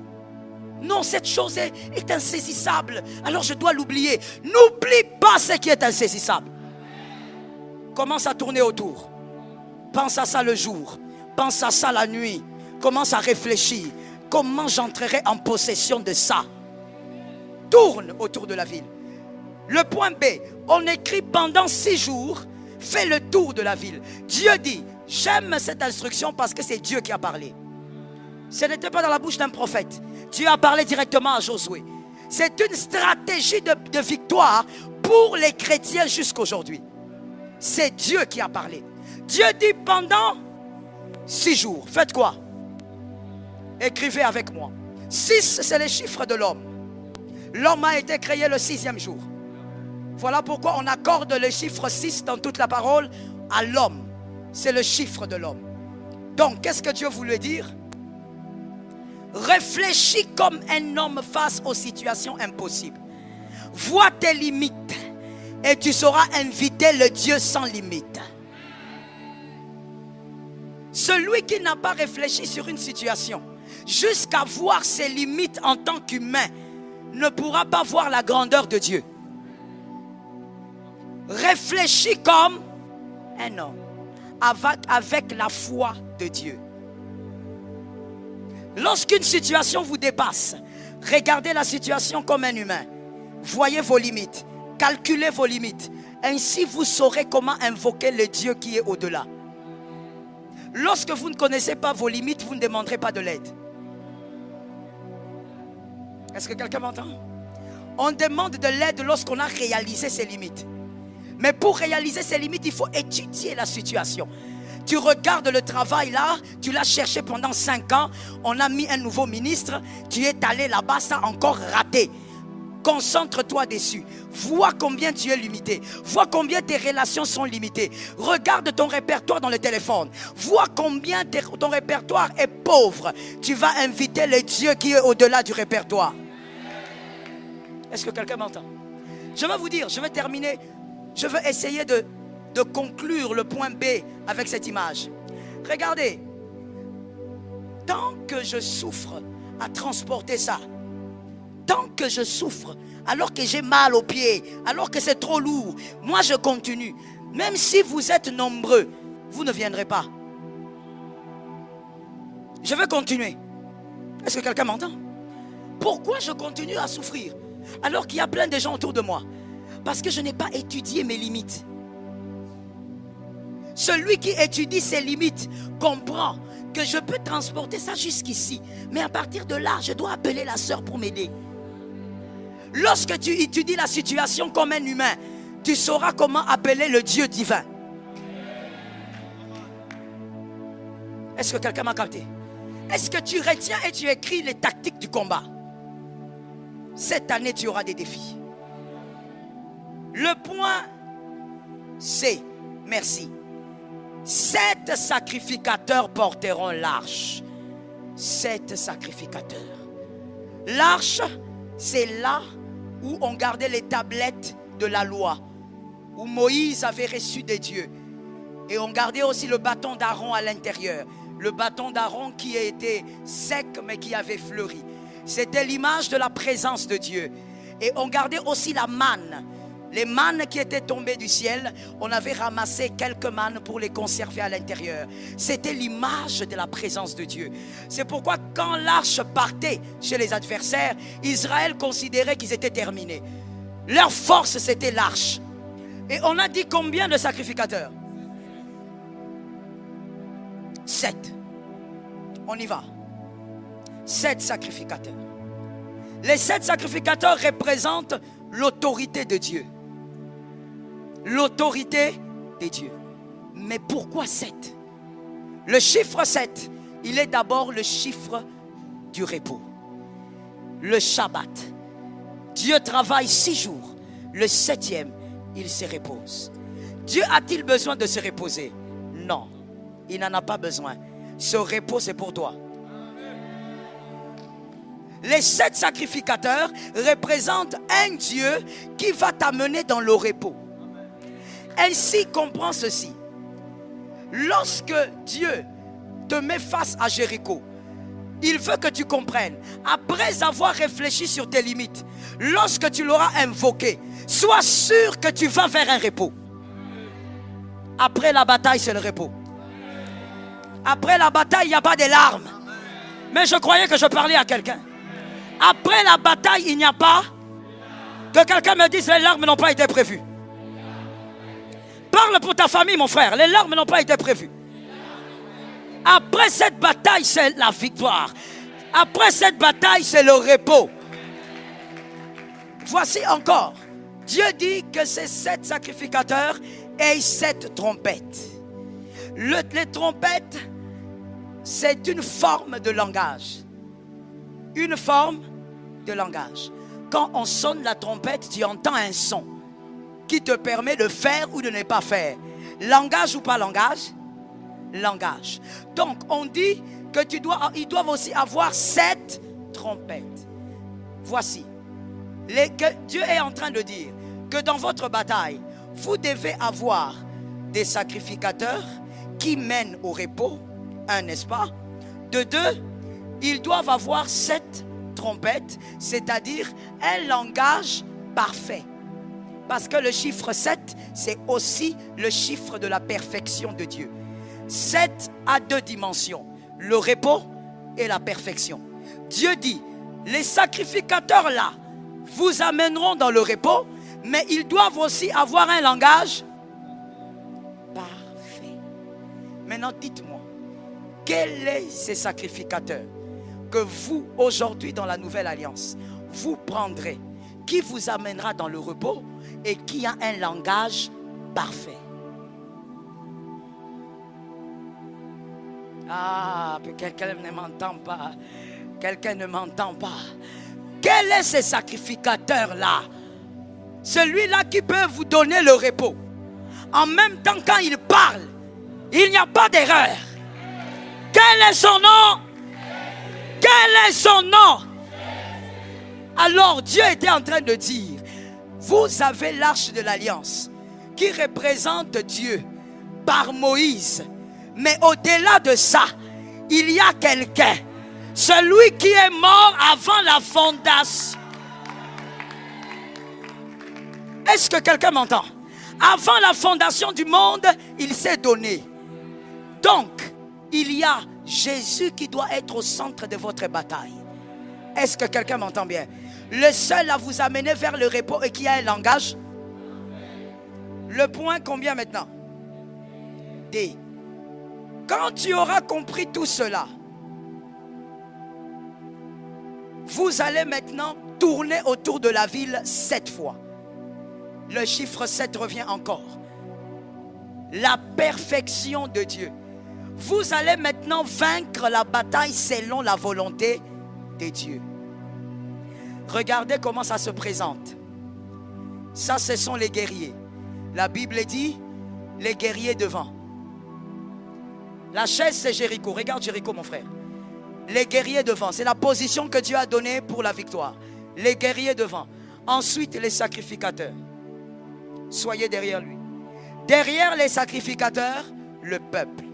Non, cette chose est insaisissable. Alors je dois l'oublier. N'oublie pas ce qui est insaisissable. Commence à tourner autour. Pense à ça le jour. Pense à ça la nuit. Commence à réfléchir. Comment j'entrerai en possession de ça? Tourne autour de la ville. Le point B, on écrit pendant 6 jours, fais le tour de la ville. Dieu dit, j'aime cette instruction parce que c'est Dieu qui a parlé. Ce n'était pas dans la bouche d'un prophète. Dieu a parlé directement à Josué. C'est une stratégie de victoire pour les chrétiens jusqu'aujourd'hui. C'est Dieu qui a parlé. Dieu dit pendant 6 jours, faites quoi? Écrivez avec moi. 6, c'est les chiffres de l'homme. L'homme a été créé le 6e jour. Voilà pourquoi on accorde le chiffre 6 dans toute la parole à l'homme. C'est le chiffre de l'homme. Donc, qu'est-ce que Dieu voulait dire? Réfléchis comme un homme face aux situations impossibles. Vois tes limites et tu sauras inviter le Dieu sans limite. Celui qui n'a pas réfléchi sur une situation jusqu'à voir ses limites en tant qu'humain ne pourra pas voir la grandeur de Dieu. Réfléchis comme un homme avec la foi de Dieu. Lorsqu'une situation vous dépasse, regardez la situation comme un humain. Voyez vos limites, calculez vos limites. Ainsi vous saurez comment invoquer le Dieu qui est au-delà. Lorsque vous ne connaissez pas vos limites, vous ne demanderez pas de l'aide. Est-ce que quelqu'un m'entend? On demande de l'aide lorsqu'on a réalisé ses limites. Mais pour réaliser ses limites, il faut étudier la situation. Tu regardes le travail là, tu l'as cherché pendant 5 ans, on a mis un nouveau ministre, tu es allé là-bas, ça a encore raté. Concentre-toi dessus. Vois combien tu es limité. Vois combien tes relations sont limitées. Regarde ton répertoire dans le téléphone. Vois combien ton répertoire est pauvre. Tu vas inviter le Dieu qui est au-delà du répertoire. Est-ce que quelqu'un m'entend? Je vais vous dire, je vais terminer. Je veux essayer de conclure le point B avec cette image. Regardez. Tant que je souffre à transporter ça, tant que je souffre, alors que j'ai mal aux pieds, alors que c'est trop lourd, moi je continue. Même si vous êtes nombreux, vous ne viendrez pas. Je vais continuer. Est-ce que quelqu'un m'entend? Pourquoi je continue à souffrir alors qu'il y a plein de gens autour de moi? Parce que je n'ai pas étudié mes limites. Celui qui étudie ses limites comprend que je peux transporter ça jusqu'ici. Mais à partir de là, je dois appeler la sœur pour m'aider. Lorsque tu étudies la situation comme un humain, tu sauras comment appeler le Dieu divin. Est-ce que quelqu'un m'a capté? Est-ce que tu retiens et tu écris les tactiques du combat? Cette année, tu auras des défis. Le point C, merci. 7 sacrificateurs porteront l'arche. 7 sacrificateurs. L'arche, c'est là où on gardait les tablettes de la loi, où Moïse avait reçu des dieux. Et on gardait aussi le bâton d'Aaron à l'intérieur. Le bâton d'Aaron qui était sec mais qui avait fleuri. C'était l'image de la présence de Dieu. Et on gardait aussi la manne. Les mannes qui étaient tombées du ciel, on avait ramassé quelques mannes pour les conserver à l'intérieur. C'était l'image de la présence de Dieu. C'est pourquoi quand l'arche partait chez les adversaires, Israël considérait qu'ils étaient terminés. Leur force, c'était l'arche. Et on a dit combien de sacrificateurs? 7. On y va. 7 sacrificateurs. Les 7 sacrificateurs représentent l'autorité de Dieu. L'autorité de Dieu. Mais pourquoi 7? Le chiffre 7, il est d'abord le chiffre du repos. Le Shabbat. Dieu travaille 6 jours. Le 7e, il se repose. Dieu a-t-il besoin de se reposer? Non, il n'en a pas besoin. Ce repos, c'est pour toi. Les 7 sacrificateurs représentent un Dieu qui va t'amener dans le repos. Ainsi, comprends ceci. Lorsque Dieu te met face à Jéricho, il veut que tu comprennes. Après avoir réfléchi sur tes limites, lorsque tu l'auras invoqué, sois sûr que tu vas vers un repos. Après la bataille, c'est le repos. Après la bataille, il n'y a pas de larmes. Mais je croyais que je parlais à quelqu'un. Après la bataille, il n'y a pas. Que quelqu'un me dise les larmes n'ont pas été prévues. Parle pour ta famille, mon frère. Les larmes n'ont pas été prévues. Après cette bataille, c'est la victoire. Après cette bataille, c'est le repos. Voici encore. Dieu dit que ces 7 sacrificateurs aient 7 trompettes. Les trompettes, c'est une forme de langage. Une forme de langage. quand on sonne la trompette, tu entends un son qui te permet de faire ou de ne pas faire. Langage ou pas langage? Langage. Donc, on dit que ils doivent aussi avoir 7 trompettes. Voici. Que Dieu est en train de dire que dans votre bataille, vous devez avoir des sacrificateurs qui mènent au repos, n'est-ce pas? De 2, ils doivent avoir 7 trompettes, c'est-à-dire un langage parfait. Parce que le chiffre 7, c'est aussi le chiffre de la perfection de Dieu. 7 a 2 dimensions, le repos et la perfection. Dieu dit, les sacrificateurs là vous amèneront dans le repos, mais ils doivent aussi avoir un langage parfait. Maintenant, dites-moi, quels sont ces sacrificateurs que vous, aujourd'hui dans la nouvelle alliance, vous prendrez, qui vous amènera dans le repos et qui a un langage parfait? Ah, quelqu'un ne m'entend pas. Quelqu'un ne m'entend pas. Quel est ce sacrificateur-là? Celui-là qui peut vous donner le repos. En même temps, quand il parle, il n'y a pas d'erreur. Quel est son nom? Quel est son nom? Alors Dieu était en train de dire, vous avez l'arche de l'alliance qui représente Dieu par Moïse. Mais au-delà de ça, il y a quelqu'un, celui qui est mort avant la fondation. Est-ce que quelqu'un m'entend? Avant la fondation du monde, il s'est donné. Donc, il y a Jésus qui doit être au centre de votre bataille. Est-ce que quelqu'un m'entend bien? Le seul à vous amener vers le repos et qui a un langage. Le point combien maintenant? D. Quand tu auras compris tout cela, vous allez maintenant tourner autour de la ville 7 fois. Le chiffre 7 revient encore. La perfection de Dieu. Vous allez maintenant vaincre la bataille selon la volonté de Dieu. Regardez comment ça se présente. Ça, ce sont les guerriers. La Bible dit, les guerriers devant. La chaise, c'est Jéricho. Regarde Jéricho, mon frère. Les guerriers devant. C'est la position que Dieu a donnée pour la victoire. Les guerriers devant. Ensuite, les sacrificateurs. Soyez derrière lui. Derrière les sacrificateurs, le peuple.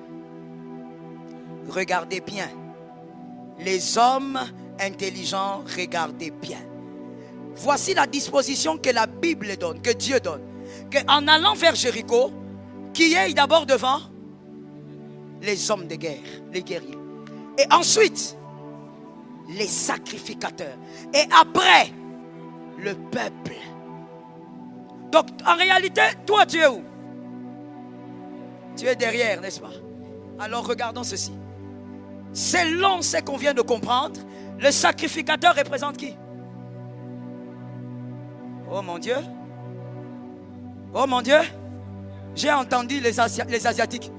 Regardez bien. Les hommes intelligents, regardez bien. Voici la disposition que la Bible donne, que Dieu donne. En allant vers Jéricho, qui est d'abord devant? Les hommes de guerre, les guerriers. Et ensuite, les sacrificateurs. Et après, le peuple. Donc, en réalité, toi, tu es où? Tu es derrière, n'est-ce pas? Alors, regardons ceci. Selon ce qu'on vient de comprendre, le sacrificateur représente qui? Oh mon Dieu. Oh mon Dieu. J'ai entendu les Asiatiques.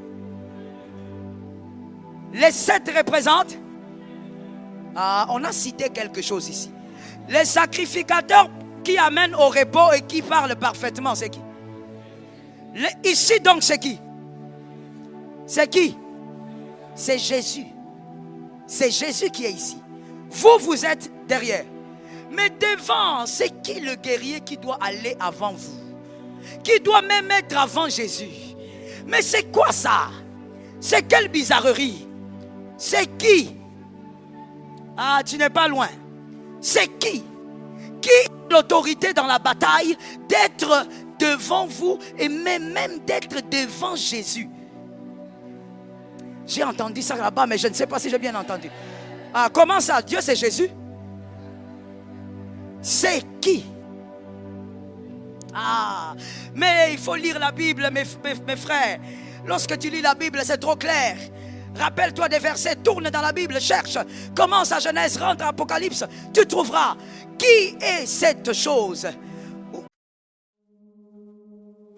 Les 7 représentent. Ah, on a cité quelque chose ici. Les sacrificateurs qui amènent au repos et qui parlent parfaitement, c'est qui? Ici donc, c'est qui? C'est qui? C'est Jésus. C'est Jésus qui est ici. Vous, vous êtes derrière. Mais devant, c'est qui le guerrier qui doit aller avant vous? Qui doit même être avant Jésus? Mais c'est quoi ça? C'est quelle bizarrerie? C'est qui? Ah, tu n'es pas loin. C'est qui? Qui a l'autorité dans la bataille d'être devant vous et même d'être devant Jésus? J'ai entendu ça là-bas, mais je ne sais pas si j'ai bien entendu. Ah, comment ça? Dieu, c'est Jésus? C'est qui? Ah, mais il faut lire la Bible, mes frères. Lorsque tu lis la Bible, c'est trop clair. Rappelle-toi des versets, tourne dans la Bible, cherche. Commence à Genèse, rentre à Apocalypse. Tu trouveras qui est cette chose.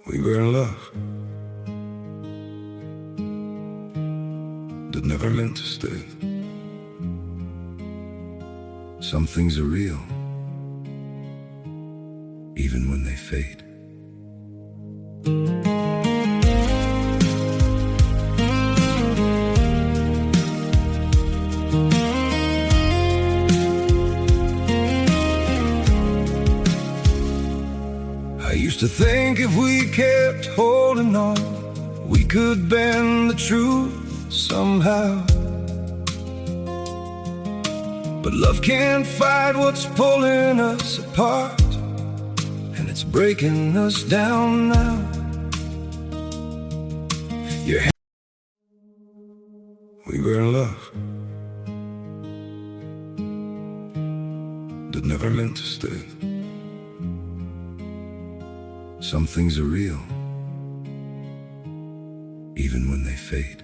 We were in love. That never meant to stay. Some things are real, even when they fade. I used to think if we kept holding on, we could bend the truth somehow. But love can't fight what's pulling us apart, and it's breaking us down now. We were in love, but never meant to stay. Some things are real, even when they fade.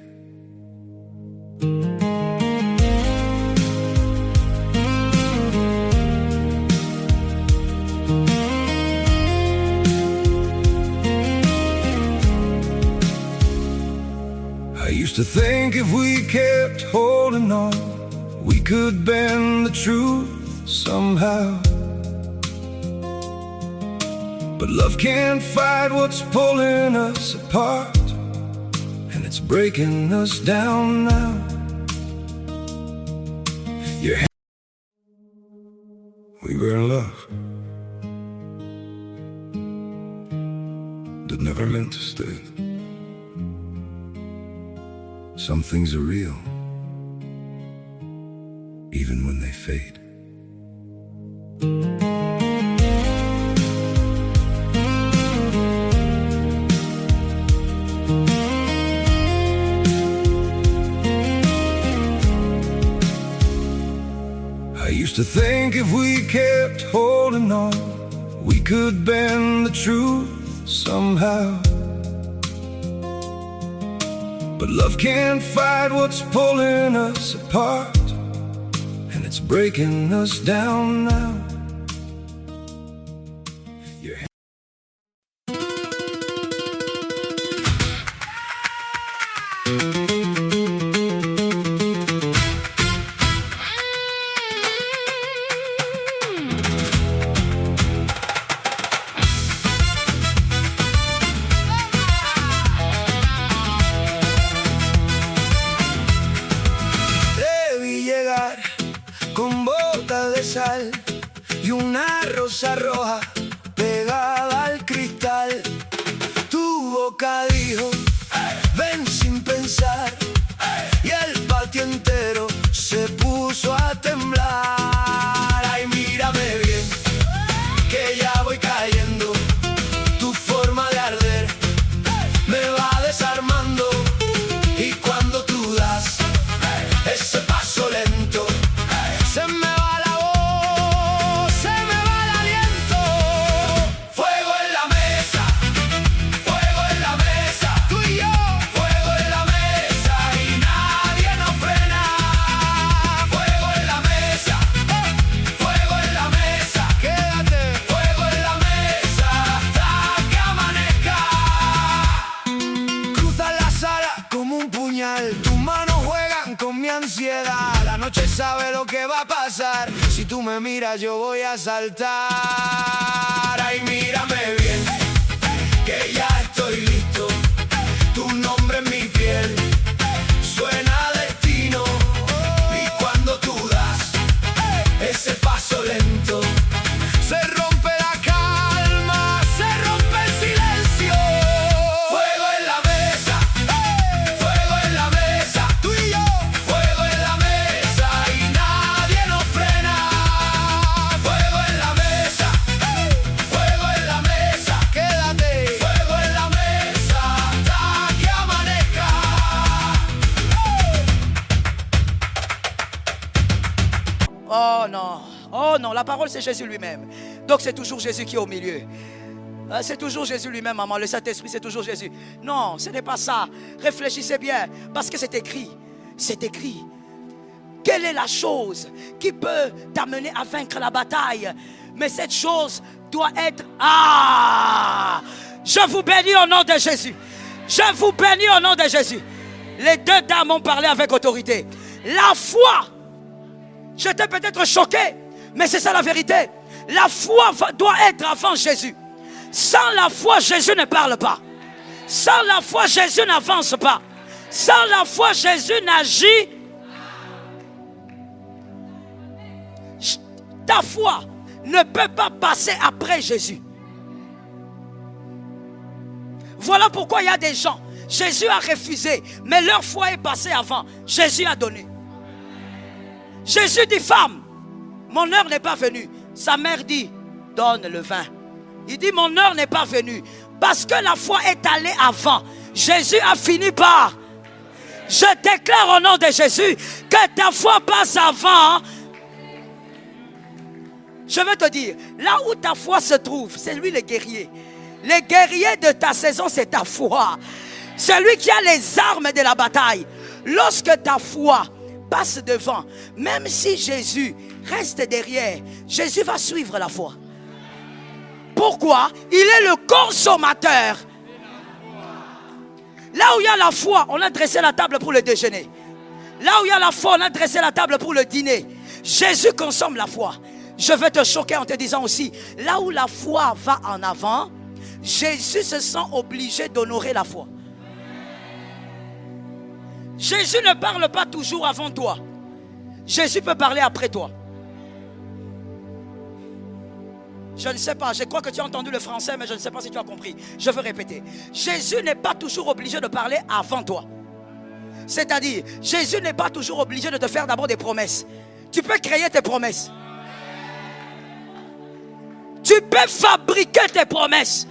I used to think if we kept holding on, we could bend the truth somehow. But love can't fight what's pulling us apart, and it's breaking us down now. We were in love, but never meant to stay. Some things are real, even when they fade. I used to think if we kept holding on, we could bend the truth somehow. But love can't fight what's pulling us apart, and it's breaking us down now. Con botas de sal y una rosa roja pegada al cristal. Tu boca dijo, ven sin pensar, y el patio entero se puso a temblar. Ay, mírame bien, que ya voy cayendo. Tu forma de arder me va desarmando, y cuando tú das ese paso lento, se me va la voz, se me va el aliento. Fuego en la mesa, fuego en la mesa. Tú y yo, fuego en la mesa y nadie nos frena. Fuego en la mesa, fuego en la mesa. Quédate, fuego en la mesa hasta que amanezca. Cruza la sala como un puñal, tus manos juegan con mi ansiedad. La noche sabe lo que va a pasar. Si tú me miras yo voy a saltar. Ay, mírame bien, que ya estoy listo. Tu nombre en mi piel suena a destino. Y cuando tú das ese paso lento, se rompe la calma, se rompe el silencio. Fuego en la mesa, fuego en la mesa. Tú y yo, fuego en la mesa y nadie nos frena. Fuego en la mesa, fuego en la mesa. Quédate, fuego en la mesa hasta que amanezca. Oh non, la parole c'est Jésus lui-même. Donc c'est toujours Jésus qui est au milieu. C'est toujours Jésus lui-même, maman. Le Saint-Esprit, c'est toujours Jésus. Non, ce n'est pas ça. Réfléchissez bien, parce que c'est écrit. C'est écrit. Quelle est la chose qui peut t'amener à vaincre la bataille? Mais cette chose doit être... Ah! Je vous bénis au nom de Jésus. Je vous bénis au nom de Jésus. Les deux dames ont parlé avec autorité. La foi. J'étais peut-être choqué, mais c'est ça la vérité. La foi doit être avant Jésus. Sans la foi, Jésus ne parle pas. Sans la foi, Jésus n'avance pas. Sans la foi, Jésus n'agit. Ta foi ne peut pas passer après Jésus. Voilà pourquoi il y a des gens, Jésus a refusé, mais leur foi est passée avant. Jésus a donné. Jésus dit, femme, mon heure n'est pas venue. Sa mère dit, donne le vin. Il dit, mon heure n'est pas venue. Parce que la foi est allée avant. Jésus a fini par. Je déclare au nom de Jésus que ta foi passe avant. Je veux te dire, là où ta foi se trouve, c'est lui le guerrier. Le guerrier de ta saison, c'est ta foi. Celui qui a les armes de la bataille. Lorsque ta foi passe devant, même si Jésus reste derrière, Jésus va suivre la foi. Pourquoi? Il est le consommateur. Là où il y a la foi, on a dressé la table pour le déjeuner. Là où il y a la foi, on a dressé la table pour le dîner. Jésus consomme la foi. Je vais te choquer en te disant aussi, là où la foi va en avant, Jésus se sent obligé d'honorer la foi. Jésus ne parle pas toujours avant toi. Jésus peut parler après toi. Je ne sais pas, je crois que tu as entendu le français, mais je ne sais pas si tu as compris. Je veux répéter. Jésus n'est pas toujours obligé de parler avant toi. C'est-à-dire, Jésus n'est pas toujours obligé de te faire d'abord des promesses. Tu peux créer tes promesses. Tu peux fabriquer tes promesses.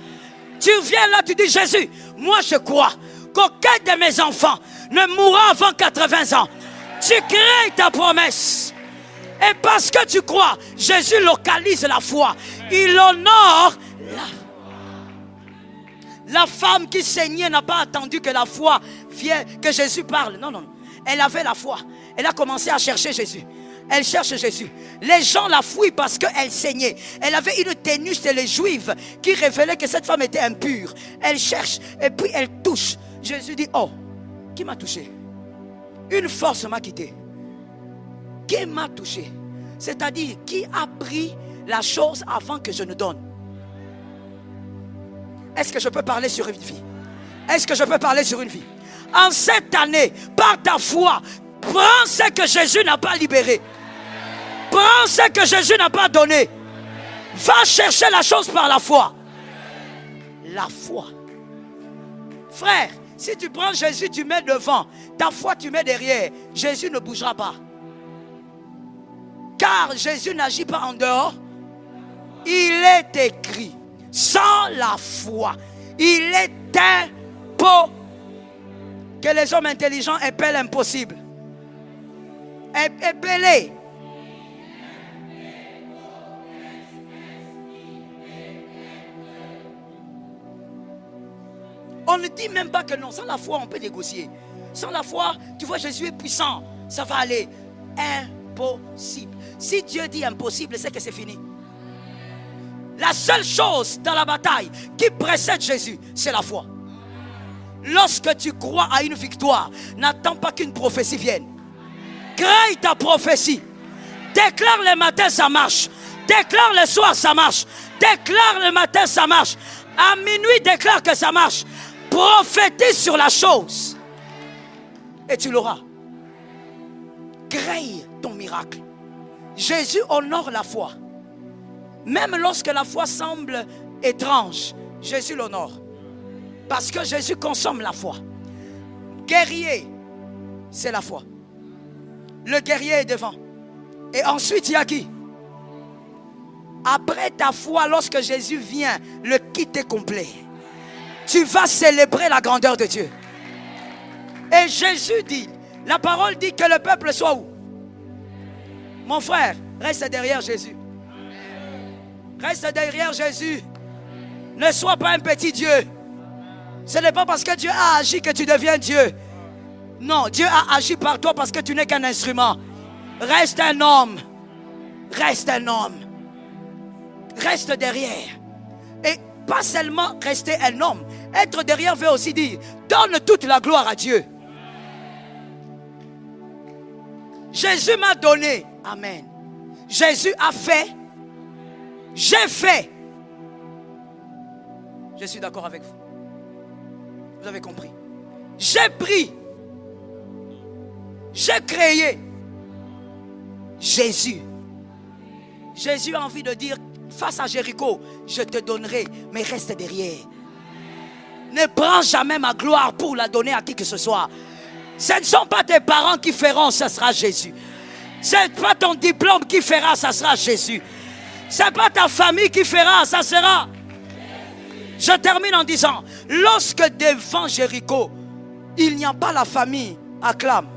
Tu viens là, tu dis, Jésus, moi je crois qu'aucun de mes enfants ne mourra avant 80 ans. Tu crées ta promesse. Et parce que tu crois, Jésus localise la foi. Il honore la femme qui saignait n'a pas attendu que la foi vienne, que Jésus parle. Non, non. Elle avait la foi. Elle a commencé à chercher Jésus. Elle cherche Jésus. Les gens la fouillent parce qu'elle saignait. Elle avait une tenue chez les Juifs qui révélait que cette femme était impure. Elle cherche et puis elle touche. Jésus dit, oh, qui m'a touché? Une force m'a quitté. Qui m'a touché? C'est-à-dire, qui a pris la chose avant que je ne donne? Est-ce que je peux parler sur une vie? Est-ce que je peux parler sur une vie? En cette année, par ta foi, prends ce que Jésus n'a pas libéré. Prends ce que Jésus n'a pas donné. Va chercher la chose par la foi. La foi. Frère, si tu prends Jésus, tu mets devant. Ta foi, tu mets derrière. Jésus ne bougera pas. Car Jésus n'agit pas en dehors. Il est écrit. Sans la foi, il est impossible. Que les hommes intelligents appellent impossible. Épelez. On ne dit même pas que non. Sans la foi, on peut négocier. Sans la foi, tu vois, Jésus est puissant. Ça va aller. Impossible. Si Dieu dit impossible, c'est que c'est fini. La seule chose dans la bataille qui précède Jésus, c'est la foi. Lorsque tu crois à une victoire, n'attends pas qu'une prophétie vienne. Crée ta prophétie. Déclare le matin, ça marche. Déclare le soir, ça marche. Déclare le matin, ça marche. À minuit, déclare que ça marche. Prophétise sur la chose. Et tu l'auras. Crée ton miracle. Jésus honore la foi. Même lorsque la foi semble étrange, Jésus l'honore. Parce que Jésus consomme la foi. Guerrier, c'est la foi. Le guerrier est devant. Et ensuite, il y a qui? Après ta foi, lorsque Jésus vient, le kit est complet. Tu vas célébrer la grandeur de Dieu. Et Jésus dit, la parole dit que le peuple soit où? Mon frère, reste derrière Jésus. Reste derrière Jésus. Ne sois pas un petit Dieu. Ce n'est pas parce que Dieu a agi que tu deviens Dieu. Non, Dieu a agi par toi parce que tu n'es qu'un instrument. Reste un homme. Reste un homme. Reste derrière. Et pas seulement rester un homme. Être derrière veut aussi dire, donne toute la gloire à Dieu. Jésus m'a donné. Amen. Jésus a fait. J'ai fait. Je suis d'accord avec vous. Vous avez compris. J'ai pris. J'ai créé. Jésus. Jésus a envie de dire face à Jéricho, je te donnerai, mais reste derrière. Ne prends jamais ma gloire pour la donner à qui que ce soit. Ce ne sont pas tes parents qui feront, ce sera Jésus. Ce n'est pas ton diplôme qui fera, ça sera Jésus. Ce n'est pas ta famille qui fera, ça sera. Je termine en disant, lorsque devant Jéricho, il n'y a pas la famille, acclame.